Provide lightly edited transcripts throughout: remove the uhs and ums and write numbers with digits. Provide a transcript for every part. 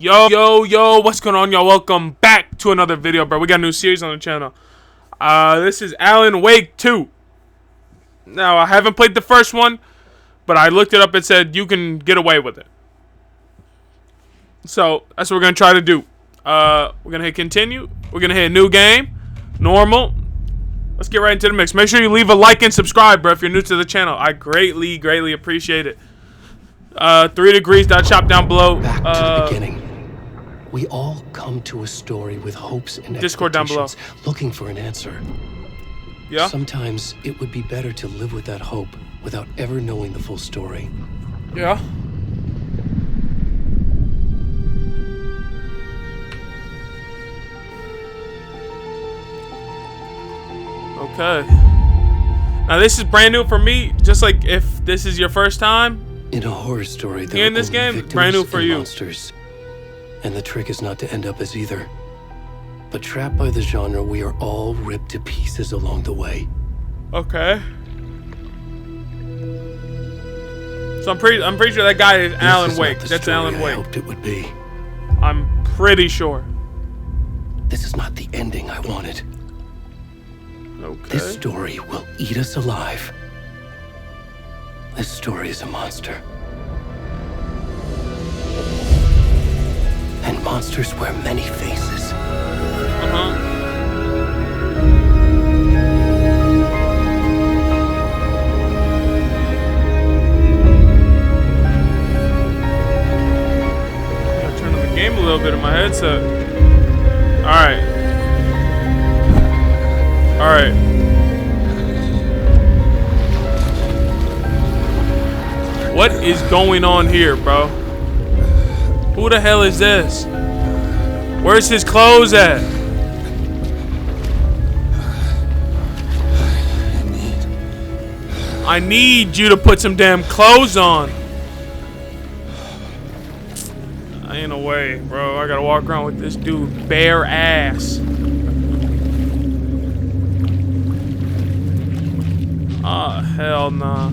Yo, what's going on, y'all? Welcome back to another video, bro. We got a new series on the channel. This is Alan Wake 2. Now, I haven't played the first one, but I looked it up and said you can get away with it. So, that's what we're going to try to do. We're going to hit continue. We're going to hit new game. Normal. Let's get right into the mix. Make sure you leave a like and subscribe, bro, if you're new to the channel. I greatly appreciate it. 3 degrees, .shop down below. Back to the beginning. We all come to a story with hopes and Discord down below. looking for an answer. Yeah? Sometimes it would be better to live with that hope without ever knowing the full story. Yeah. Okay. Now this is brand new for me, just like if this is your first time. In a horror story, there Here in are this only game, victims brand new for and you. monsters. And the trick is not to end up as either. But trapped by the genre, we are all ripped to pieces along the way. Okay. So I'm pretty sure that guy is Alan Wake. That's Alan Wake. I hoped it would be. I'm pretty sure. This is not the ending I wanted. Okay. This story will eat us alive. This story is a monster. And monsters wear many faces. Gotta turn on the game a little bit in my headset. Alright. What is going on here, bro? Who the hell is this? Where's his clothes at? I need you to put some damn clothes on. Ain't no way, bro. I gotta walk around with this dude bare ass. Ah, hell nah.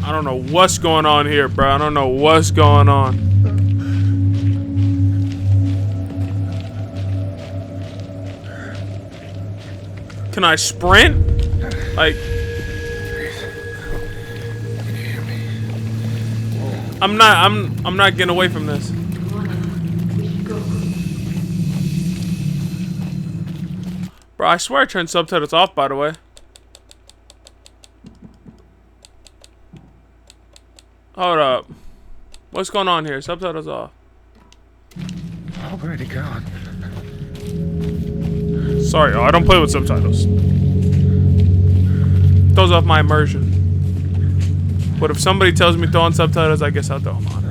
I don't know what's going on here, bro. I don't know what's going on. Can I sprint? Like, I'm not getting away from this. Bro, I swear I turned subtitles off, by the way. Hold up. What's going on here? Subtitles off. Already gone. Sorry, I don't play with subtitles. Throws off my immersion. But if somebody tells me throw on subtitles, I guess I'll throw them on.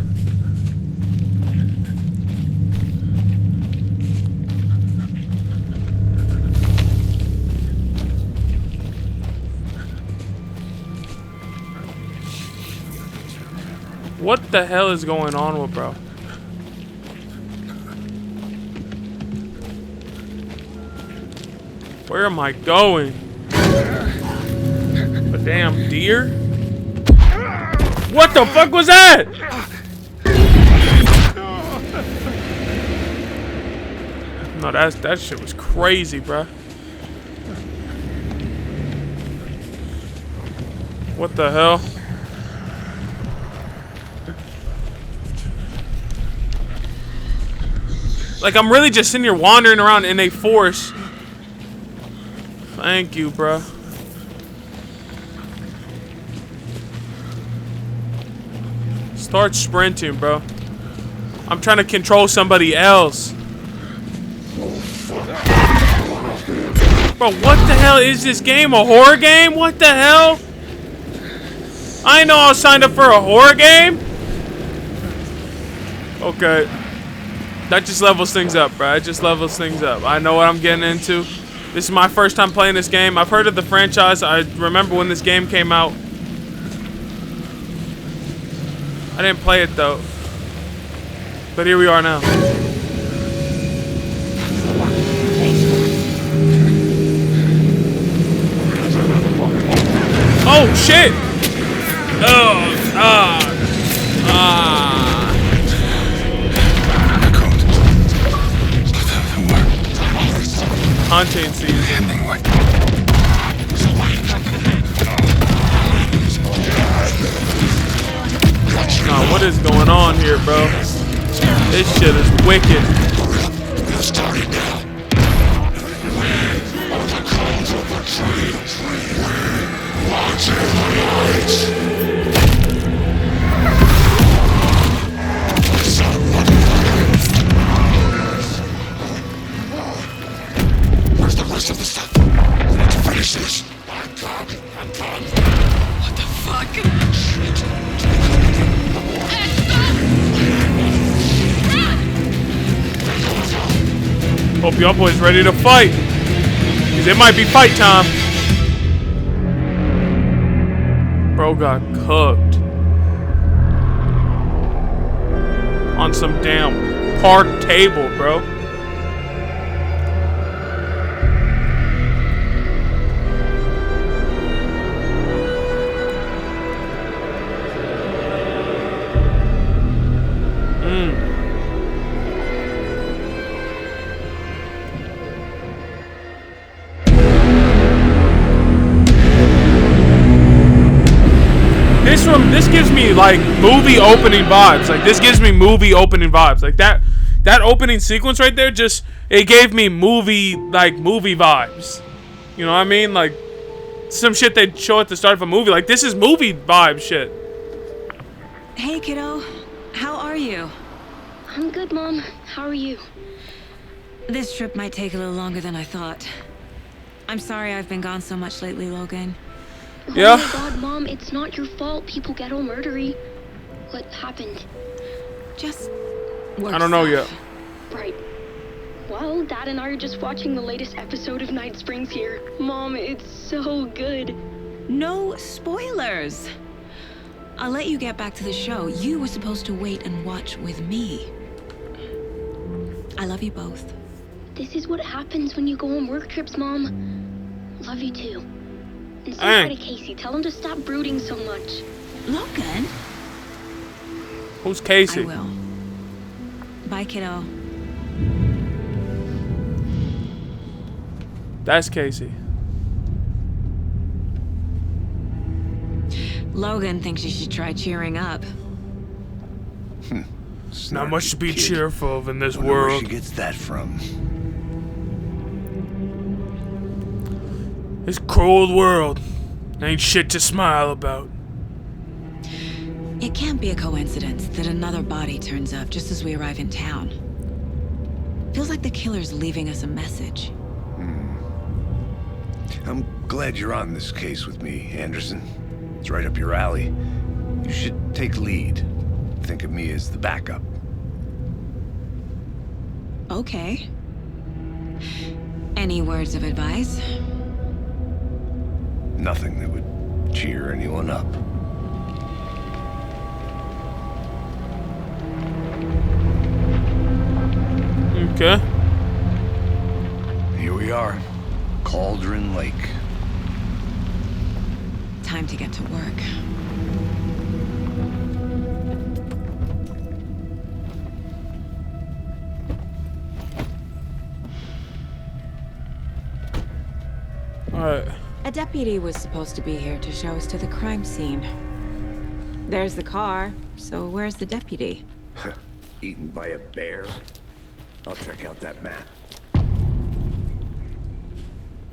What the hell is going on with bro? Where am I going? A damn deer? What the fuck was that? No, that shit was crazy, bro. What the hell? Like, I'm really just sitting here wandering around in a forest. Thank you, bro. Start sprinting, bro. I'm trying to control somebody else. Bro, what the hell is this game? A horror game? What the hell? I didn't know I was signed up for a horror game. Okay. That just levels things up, bro. It just levels things up. I know what I'm getting into. This is my first time playing this game. I've heard of the franchise. I remember when this game came out. I didn't play it, though. But here we are now. Oh, shit! Oh, Ah. Hunting season. Nah, what is going on here, bro? This shit is wicked. Where's the rest of the stuff? I need to finish this. I'm done. What the fuck? Hope y'all boys ready to fight. Cause it might be fight time. Bro got cooked. On some damn park table, bro. This gives me like movie opening vibes. Like this gives me movie opening vibes. Like that opening sequence right there it gave me movie vibes. You know what I mean? Like some shit they'd show at the start of a movie. Like this is movie vibe shit. Hey, kiddo. How are you? I'm good, Mom. How are you? This trip might take a little longer than I thought. I'm sorry I've been gone so much lately, Logan. Yeah. Oh my God, Mom, it's not your fault. People get all murdery. What happened? Just work I don't know stuff. yet. Right. Well, Dad and I are just watching the latest episode of Night Springs here. Mom, it's so good. No spoilers. I'll let you get back to the show. You were supposed to wait and watch with me. I love you both. This is what happens when you go on work trips, Mom. Love you too. And say Hey. hi to Casey. Tell him to stop brooding so much. Logan? Who's Casey? I will. Bye, kiddo. That's Casey. Logan thinks you should try cheering up. Not much to be cheerful of in this Wonder where world. she gets that from. This cruel world ain't shit to smile about. It can't be a coincidence that another body turns up just as we arrive in town. Feels like the killer's leaving us a message. I'm glad you're on this case with me, Anderson. It's right up your alley. You should take lead. Think of me as the backup. Okay. Any words of advice? Nothing that would cheer anyone up. Okay. Here we are. Cauldron Lake. Time to get to work. Alright. A deputy was supposed to be here to show us to the crime scene. There's the car, so where's the deputy? Eaten by a bear. I'll check out that map.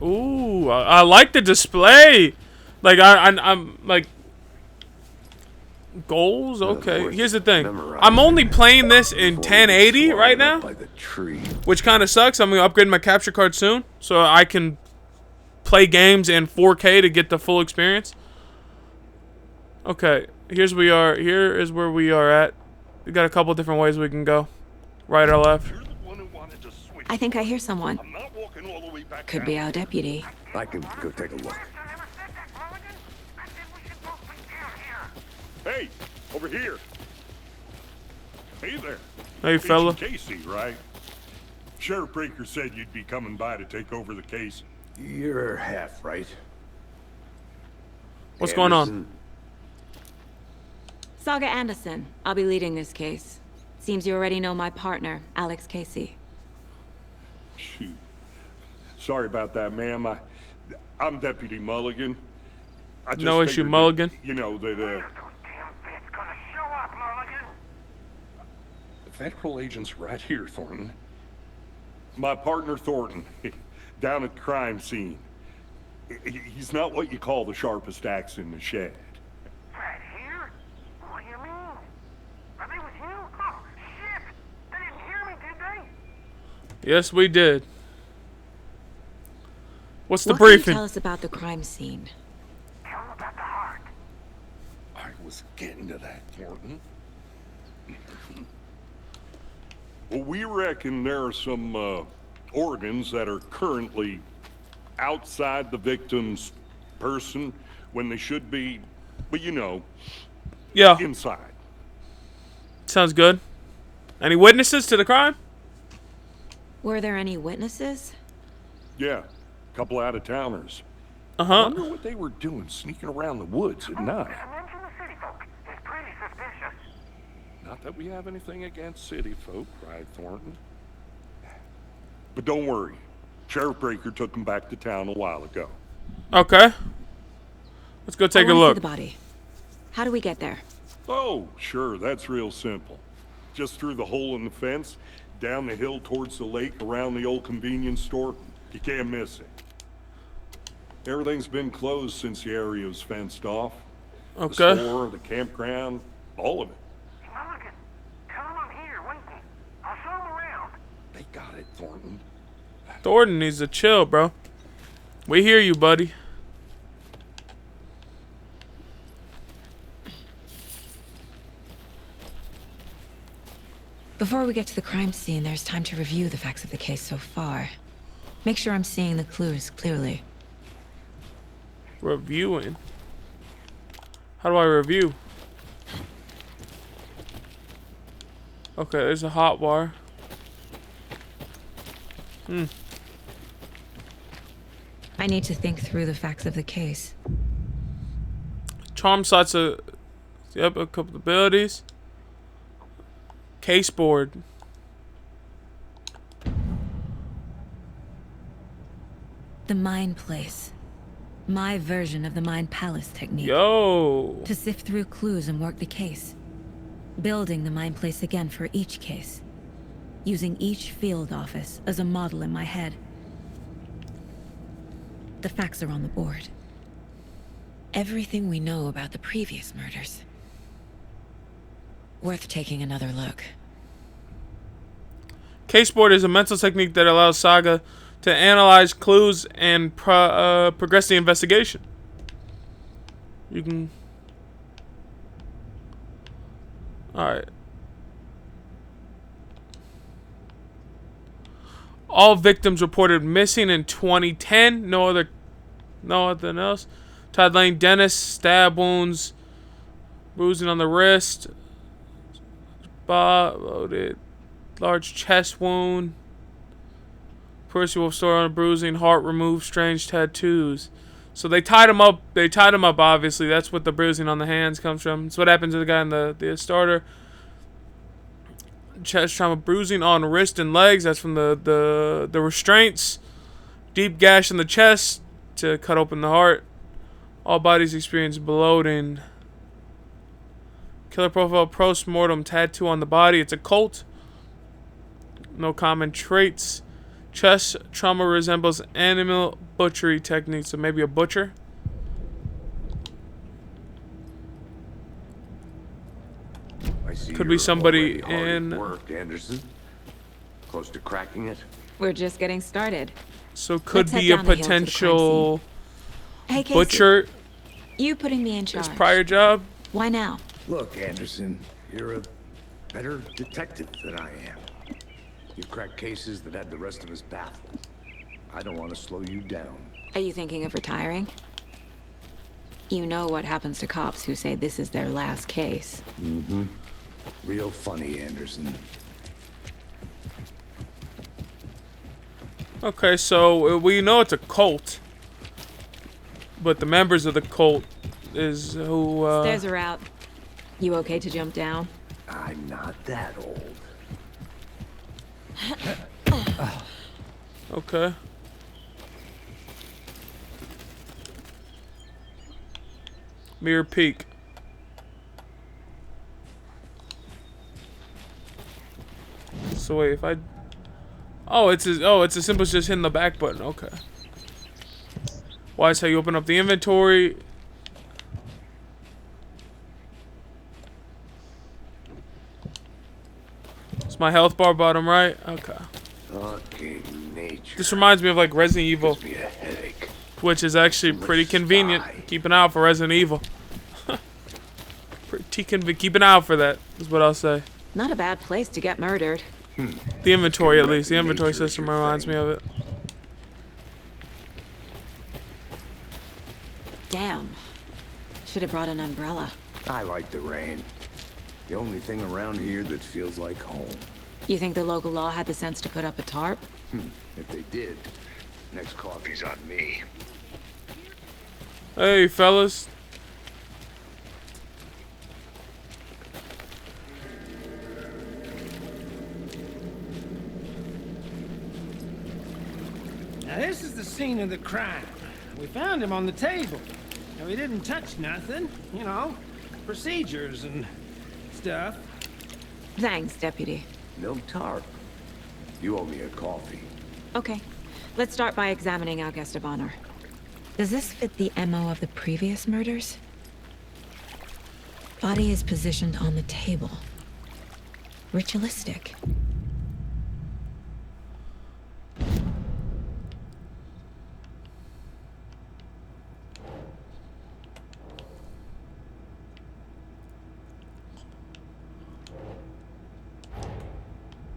Ooh, I like the display. Like I'm like goals. Okay, here's the thing. I'm only playing this in 1080 right now, By the tree. which kind of sucks. I'm gonna upgrade my capture card soon, so I can play games in 4K to get the full experience. Okay, here is where we are at. We got a couple different ways we can go, right or left. You're the one who wanted to switch. I think I hear someone. I'm not walking all the way back Could down. be our deputy. I can go take a look. Hey, over here. Hey there. Hey, fella. Agent Casey, right? Sheriff Breaker said you'd be coming by to take over the case. You're half right. What's going on? Anderson, Saga Anderson. I'll be leading this case. Seems you already know my partner, Alex Casey. Shoot. Sorry about that, ma'am. I'm Deputy Mulligan. I just No issue, figured that, Mulligan. you know, that, Damn bit's gonna show up, Mulligan. The federal agent's right here, Thornton. My partner, Thornton, down at the crime scene. He's not what you call the sharpest axe in the shed. Right here? What do you mean? Are they with you? Oh, shit! They didn't hear me, did they? Yes, we did. What's the What can you briefing? tell us about the crime scene? Tell them about the heart. I was getting to that, Thornton. Well, we reckon there are some organs that are currently outside the victim's person when they should be, but you know, Yeah, inside. sounds good. Any witnesses to the crime? Were there any witnesses? Yeah, a couple out-of-towners. I Uh-huh. wonder what they were doing sneaking around the woods at night. Mention the city folk. It's pretty suspicious. Not that we have anything against city folk, cried Thornton. But don't worry. Sheriff Breaker took him back to town a while ago. Okay. Let's go take I a wanna see look. the body. How do we get there? Oh, sure, that's real simple. Just through the hole in the fence, down the hill towards the lake, around the old convenience store. You can't miss it. Everything's been closed since the area was fenced off. Okay. The store, the campground, all of it. Mulligan, tell them I'm here, waiting. I'll show them around. They got it, Thornton. Thornton needs to chill, bro. We hear you, buddy. Before we get to the crime scene, there's time to review the facts of the case so far. Make sure I'm seeing the clues clearly. Reviewing. How do I review? Okay, there's a hot wire. I need to think through the facts of the case. Charm slots a couple abilities. Case board. The Mind Place. My version of the Mind Palace technique. Yo. To sift through clues and work the case. Building the Mind Place again for each case. Using each field office as a model in my head. The facts are on the board. Everything we know about the previous murders. Worth taking another look. Case board is a mental technique that allows Saga to analyze clues and progress the investigation. You can. Alright. All victims reported missing in 2010. Nothing else. Todd Lane, Dennis, stab wounds, bruising on the wrist. Loaded. Large chest wound. Percy Wolf store on a bruising, heart removed, strange tattoos. So they tied him up. They tied him up. Obviously, that's what the bruising on the hands comes from. It's what happened to the guy in the starter. Chest trauma, bruising on wrist and legs. That's from the restraints. Deep gash in the chest to cut open the heart. All bodies experience bloating. Killer profile post-mortem tattoo on the body. It's a cult. No common traits. Chest trauma resembles animal butchery techniques. So maybe a butcher. I see Could be you're somebody already hard at in- work, Anderson. Close to cracking it. We're just getting started. So could Let's head be a down the hill to the crime potential Hey, Casey. butcher. You putting me in charge. His prior job. Why now? Look, Anderson, you're a better detective than I am. You've cracked cases that had the rest of us baffled. I don't want to slow you down. Are you thinking of retiring? You know what happens to cops who say this is their last case. Real funny, Anderson. Okay, so we know it's a cult, but the members of the cult is who. Stairs are out. You okay to jump down? I'm not that old. Okay. Mirror peak. So wait, if I... Oh, it's as simple as just hitting the back button. Okay. Why is how you open up the inventory? It's my health bar bottom right. Okay. Fucking nature. This reminds me of like Resident Evil, Gives me a headache. which is actually pretty convenient. Keep an eye out for Resident Evil. Keep an eye out for that, is what I'll say. Not a bad place to get murdered. The inventory, at least. The inventory system reminds me of it. Damn. Should have brought an umbrella. I like the rain. The only thing around here that feels like home. You think the local law had the sense to put up a tarp? If they did, next coffee's on me. Hey, fellas. Now this is the scene of the crime. We found him on the table. Now he didn't touch nothing, you know, procedures and stuff. Thanks, Deputy. No tarp. You owe me a coffee. Okay. Let's start by examining our guest of honor. Does this fit the MO of the previous murders? Body is positioned on the table. Ritualistic.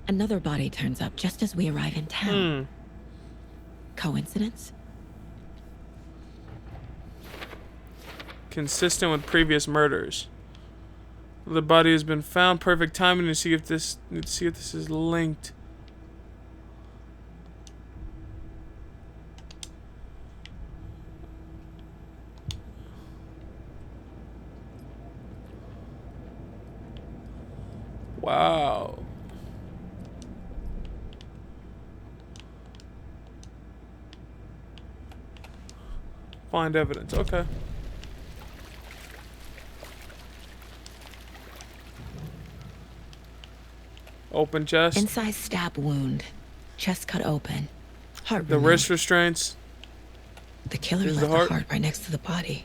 Another body turns up just as we arrive in town. Coincidence? Consistent with previous murders. The body has been found. Perfect timing to see if this is linked. Wow. Find evidence. Okay. Open chest. Incise stab wound. Chest cut open. Heart The removed. wrist restraints. The killer Here's left the the heart. heart right next to the body.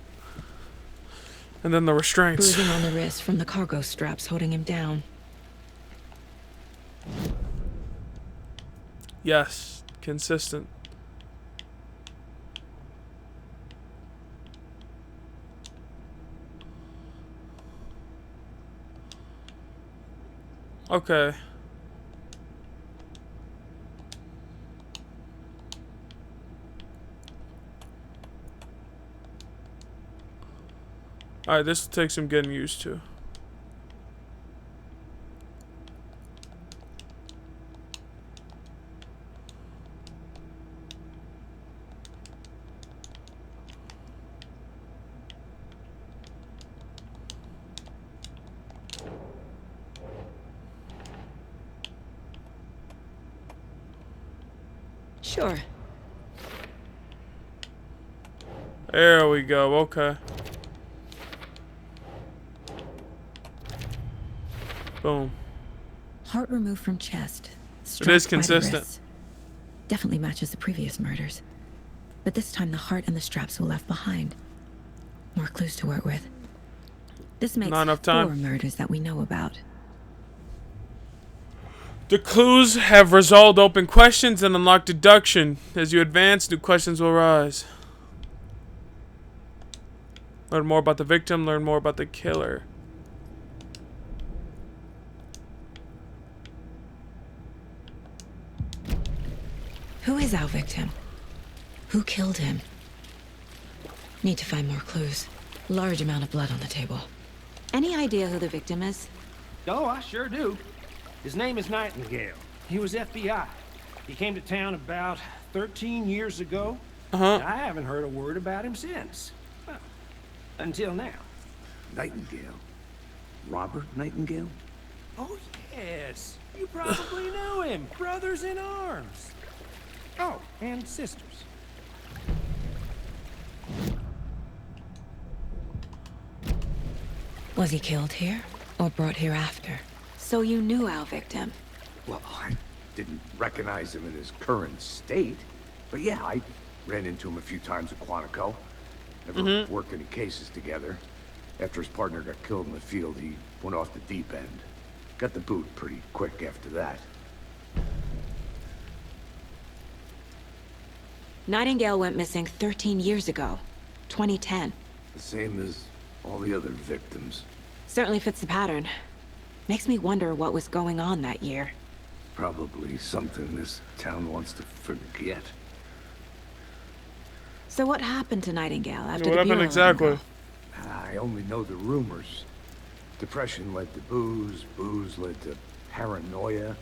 And then the restraints. Bruising on the wrist from the cargo straps holding him down. Yes. Consistent. Okay. Alright, this will take some getting used to. Sure. There we go. Okay. Boom. Heart removed from chest. It Struck is by the consistent. wrists. Definitely matches the previous murders. But this time the heart and the straps were left behind. More clues to work with. This makes Not enough time. 4 murders that we know about. The clues have resolved open questions and unlocked deduction. As you advance, new questions will arise. Learn more about the victim, learn more about the killer. Who is our victim? Who killed him? Need to find more clues. Large amount of blood on the table. Any idea who the victim is? Oh, I sure do. His name is Nightingale. He was FBI. He came to town about 13 years ago. Uh-huh. I haven't heard a word about him since. Well, until now. Nightingale. Robert Nightingale? Oh, yes. You probably knew him. Brothers in arms. Oh, and sisters. Was he killed here or brought here after? So you knew our victim. Well, I didn't recognize him in his current state. But yeah, I ran into him a few times at Quantico. Never worked any cases together. After his partner got killed in the field, he went off the deep end. Got the boot pretty quick after that. Nightingale went missing 13 years ago. 2010. The same as all the other victims. Certainly fits the pattern. Makes me wonder what was going on that year. Probably something this town wants to forget. So what happened to Nightingale after What the happened Bureau exactly? let him I only know the rumors. Depression led to booze, booze led to paranoia.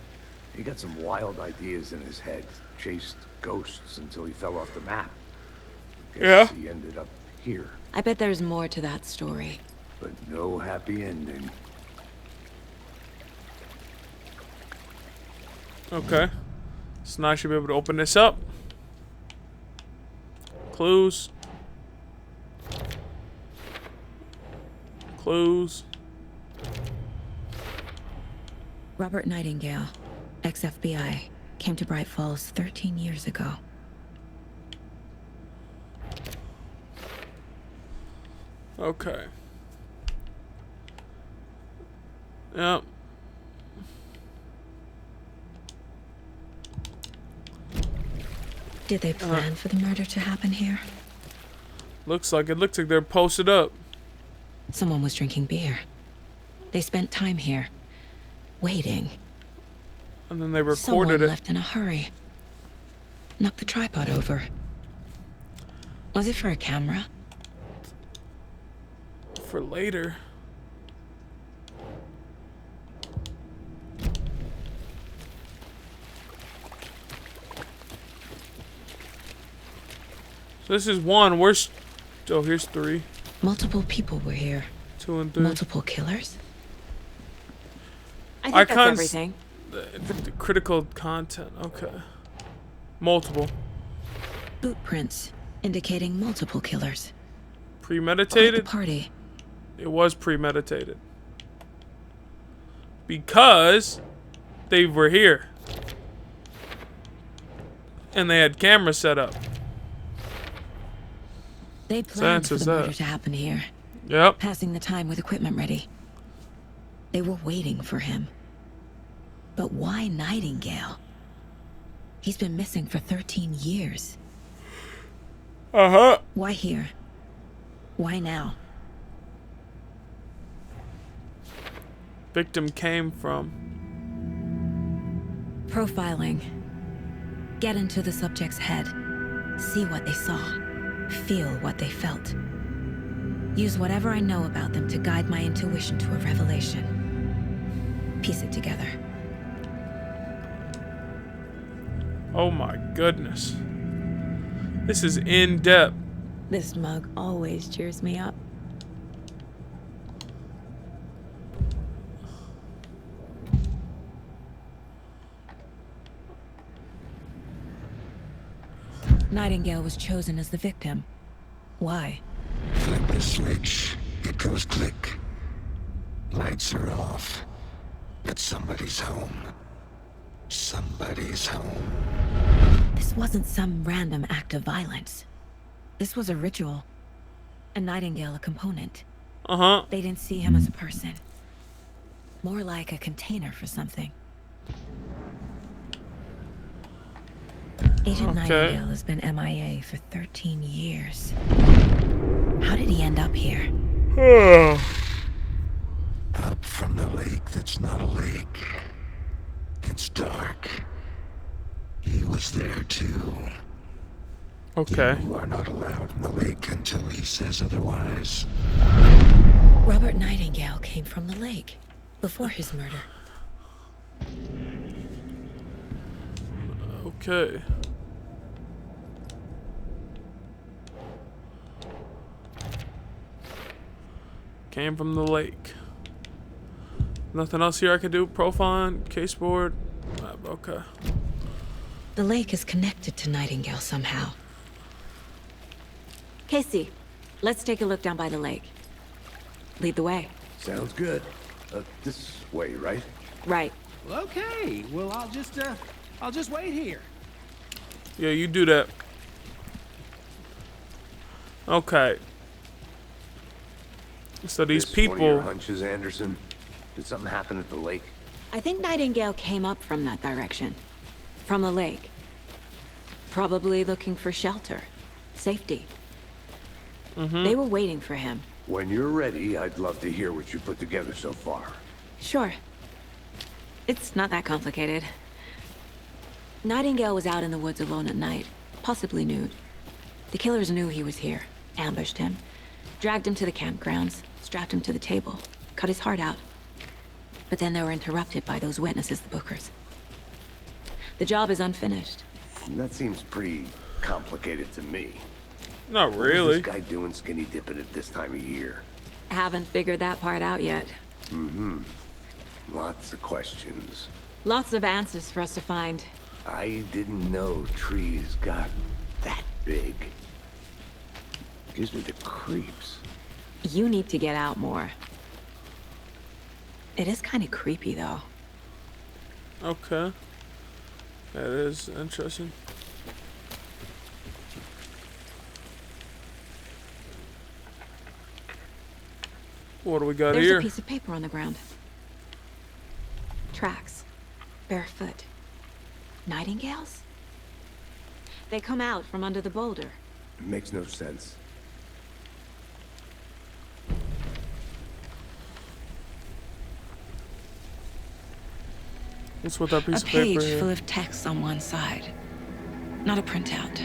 He got some wild ideas in his head. Chased ghosts until he fell off the map. Guess he ended up here. go? I bet there's more to that story. But no happy ending. Okay. So now I should be able to open this up. Clues. Clues. Robert Nightingale, ex-FBI, came to Bright Falls 13 years ago. Okay. Yep. Did they plan for the murder to happen here? Looks like it. Looks like they're posted up. Someone was drinking beer. They spent time here, waiting. And then they recorded Someone it. left in a hurry. Knocked the tripod over. Was it for a camera? For later. So this is one. Where's... Oh, here's 3. Multiple people were here. 2 and 3. Multiple killers? I think that's Icons- everything. The critical content. Okay. Multiple. Boot prints indicating multiple killers. Quite the Premeditated? party. It was premeditated. Because they were here. And they had cameras set up. They planned for answers the murder that. to happen here, Yep. passing the time with equipment ready. They were waiting for him. But why Nightingale? He's been missing for 13 years. Uh-huh. Why here? Why now? Victim came from. Profiling. Get into the subject's head. See what they saw. Feel what they felt. Use whatever I know about them to guide my intuition to a revelation. Piece it together. Oh my goodness. This is in depth. This mug always cheers me up. Nightingale was chosen as the victim. Why? Flip the switch, it goes click. Lights are off. But somebody's home. Somebody's home. This wasn't some random act of violence. This was a ritual. And Nightingale a component. Uh-huh. They didn't see him as a person. More like a container for something. Agent Nightingale has been MIA for 13 years. How did he end up here? Up from the lake that's not a lake. It's dark. He was there too. Okay. You are not allowed in the lake until he says otherwise. Robert Nightingale came from the lake before his murder. Okay. Came from the lake. Nothing else here I can do? Profiling, caseboard. Okay. The lake is connected to Nightingale somehow. Casey, let's take a look down by the lake. Lead the way. Sounds good. This way, right? Right. Well, okay. Well, I'll just wait here. Yeah, you do that. Okay. So these This one of your people. hunches, Anderson? Did something happen at the lake? I think Nightingale came up from that direction. From the lake. Probably looking for shelter. Safety. They were waiting for him. When you're ready, I'd love to hear what you put together so far. Sure. It's not that complicated. Nightingale was out in the woods alone at night, possibly nude. The killers knew he was here, ambushed him, dragged him to the campgrounds, strapped him to the table, cut his heart out. But then they were interrupted by those witnesses, the Bookers. The job is unfinished. That seems pretty complicated to me. Not What really. is this guy doing skinny dipping at this time of year? Haven't figured that part out yet. Lots of questions. Lots of answers for us to find. I didn't know trees got that big. Gives me the creeps. You need to get out more. It is kind of creepy, though. Okay. That is interesting. What do we got There's here? a piece of paper on the ground. Tracks. Barefoot. Nightingales? They come out from under the boulder. It makes no sense. What's with that piece A of paper page here? full of text on one side. Not a printout.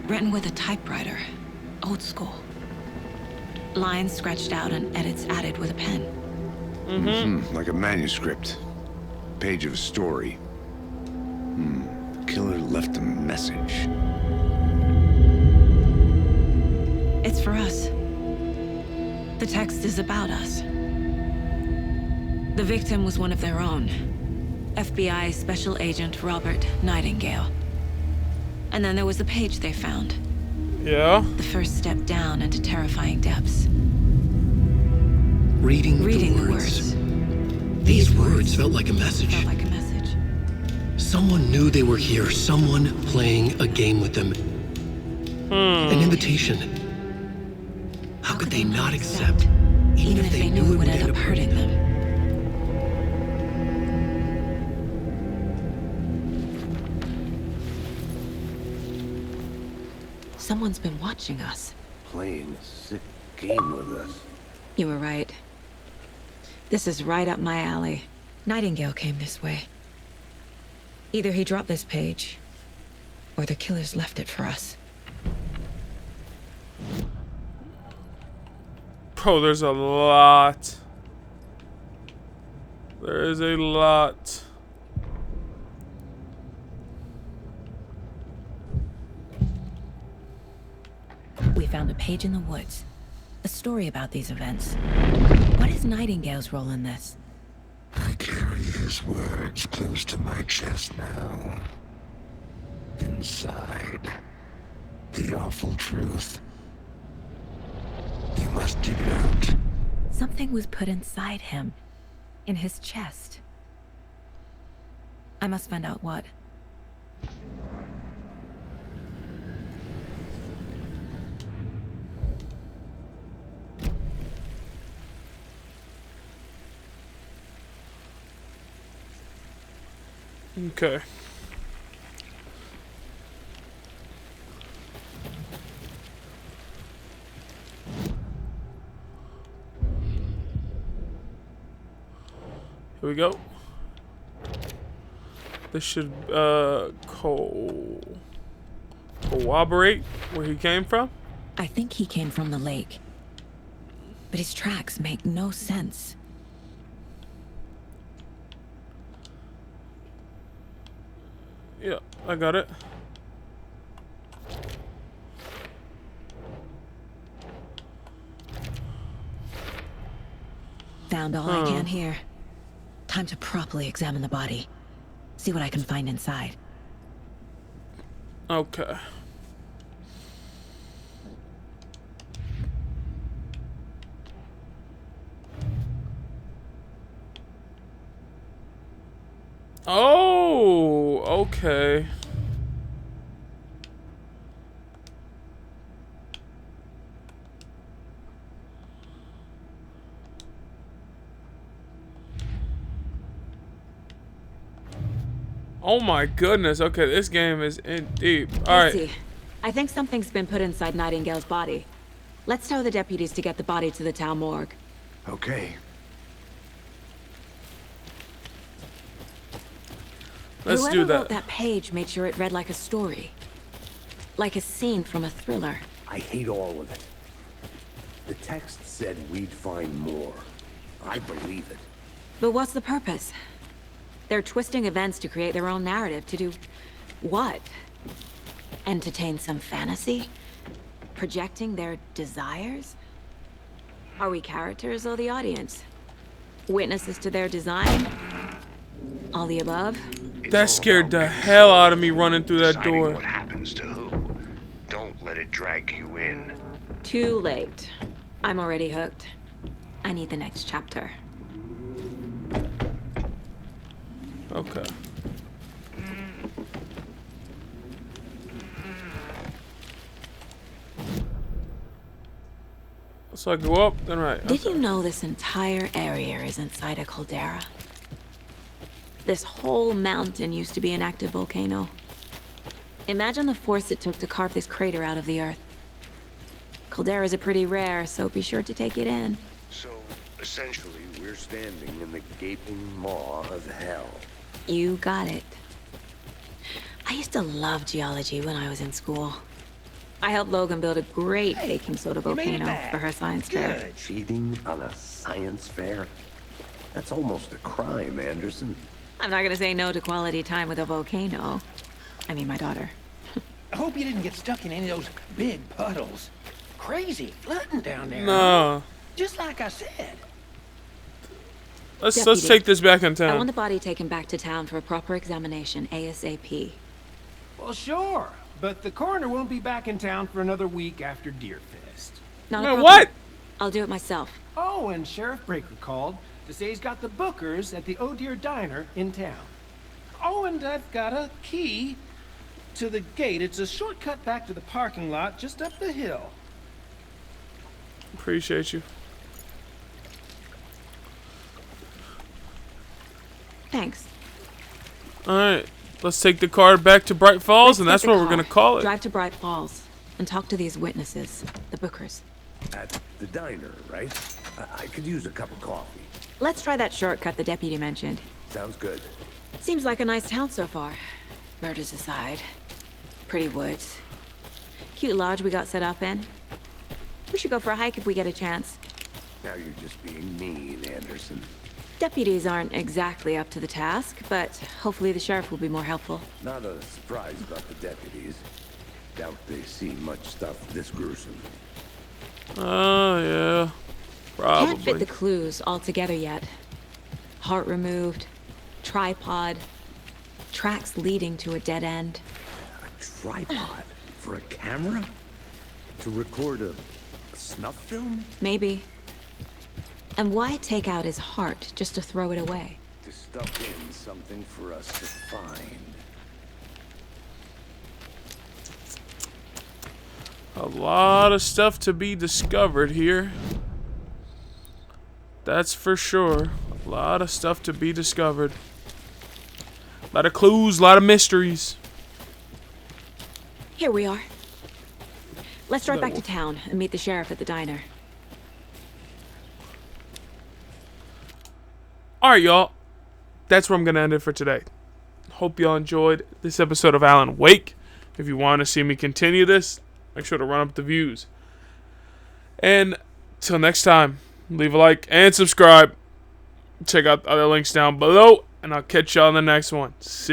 Written with a typewriter. Old school. Lines scratched out and edits added with a pen. Like a manuscript. Page of a story. Killer left a message. It's for us. The text is about us. The victim was one of their own. FBI Special Agent Robert Nightingale. And then there was the page they found. Yeah. The first step down into terrifying depths. Reading Reading the words. These words felt like a message. Felt like a message. Someone knew they were here. Someone playing a game with them. An invitation. How could they not accept, even if they knew it would end up hurting them? Someone's been watching us. Playing a sick game with us. You were right. This is right up my alley. Nightingale came this way. Either he dropped this page, or the killers left it for us. Bro, there's a lot. There is a lot. We found a page in the woods. A story about these events. What is Nightingale's role in this? I carry his words close to my chest now. Inside, the awful truth. You must dig it out. Something was put inside him. In his chest. I must find out what. Okay. Here we go. This should corroborate where he came from. I think he came from the lake. But his tracks make no sense. Yeah, I got it. Found all I can here. Time to properly examine the body. See what I can find inside. Okay. Oh, okay. Oh my goodness. Okay, this game is in deep. All right. Casey, I think something's been put inside Nightingale's body. Let's tell the deputies to get the body to the town morgue. Okay. Let's Whoever do that. wrote that page made sure it read like a story. Like a scene from a thriller. I hate all of it. The text said we'd find more. I believe it. But what's the purpose? They're twisting events to create their own narrative. To do what? Entertain some fantasy? Projecting their desires? Are we characters or the audience? Witnesses to their design? All the above? That scared the hell out of me running through that Deciding door. what happens to who. Don't let it drag you in. Too late. I'm already hooked. I need the next chapter. Okay. So I go up, then right. Did you know this entire area is inside a caldera? This whole mountain used to be an active volcano. Imagine the force it took to carve this crater out of the earth. Calderas are pretty rare, so be sure to take it in. So, essentially, we're standing in the gaping maw of hell. You got it. I used to love geology when I was in school. I helped Logan build a great baking soda volcano for her science fair. Cheating on a science fair? That's almost a crime, Anderson. I'm not gonna say no to quality time with a volcano. I mean, my daughter. I hope you didn't get stuck in any of those big puddles. Crazy flooding down there. No. Just like I said. Let's Deputy, take this back in I want town. the body taken back to town for a proper examination, ASAP. Well, sure. But the coroner won't be back in town for another week after Deerfest. Not a Man, problem. what? I'll do it myself. Oh, and Sheriff Breaker called to say he's got the Bookers at the Oh Deer Diner in town. Oh, and I've got a key to the gate. It's a shortcut back to the parking lot just up the hill. Appreciate you. Thanks. Alright. Let's take the car back to Bright Falls, and Let's that's get what the we're gonna car, call it. Drive to Bright Falls and talk to these witnesses, the Bookers. At the diner, right? I could use a cup of coffee. Let's try that shortcut the deputy mentioned. Sounds good. Seems like a nice town so far. Murders aside. Pretty woods. Cute lodge we got set up in. We should go for a hike if we get a chance. Now you're just being mean, Anderson. Deputies aren't exactly up to the task, but hopefully the sheriff will be more helpful. Not a surprise about the deputies. Doubt they see much stuff this gruesome. Oh, yeah. Can't fit Probably. the clues all together yet. Heart removed, tripod, tracks leading to a dead end. A tripod? For a camera? To record a snuff film? Maybe. And why take out his heart just to throw it away? To stuff in something for us to find. A lot of stuff to be discovered here. That's for sure. A lot of stuff to be discovered. A lot of clues, a lot of mysteries. Here we are. Let's drive back to town and meet the sheriff at the diner. Alright, y'all. That's where I'm going to end it for today. Hope y'all enjoyed this episode of Alan Wake. If you want to see me continue this, make sure to run up the views. And till next time, leave a like and subscribe. Check out the other links down below, and I'll catch y'all in the next one. See ya.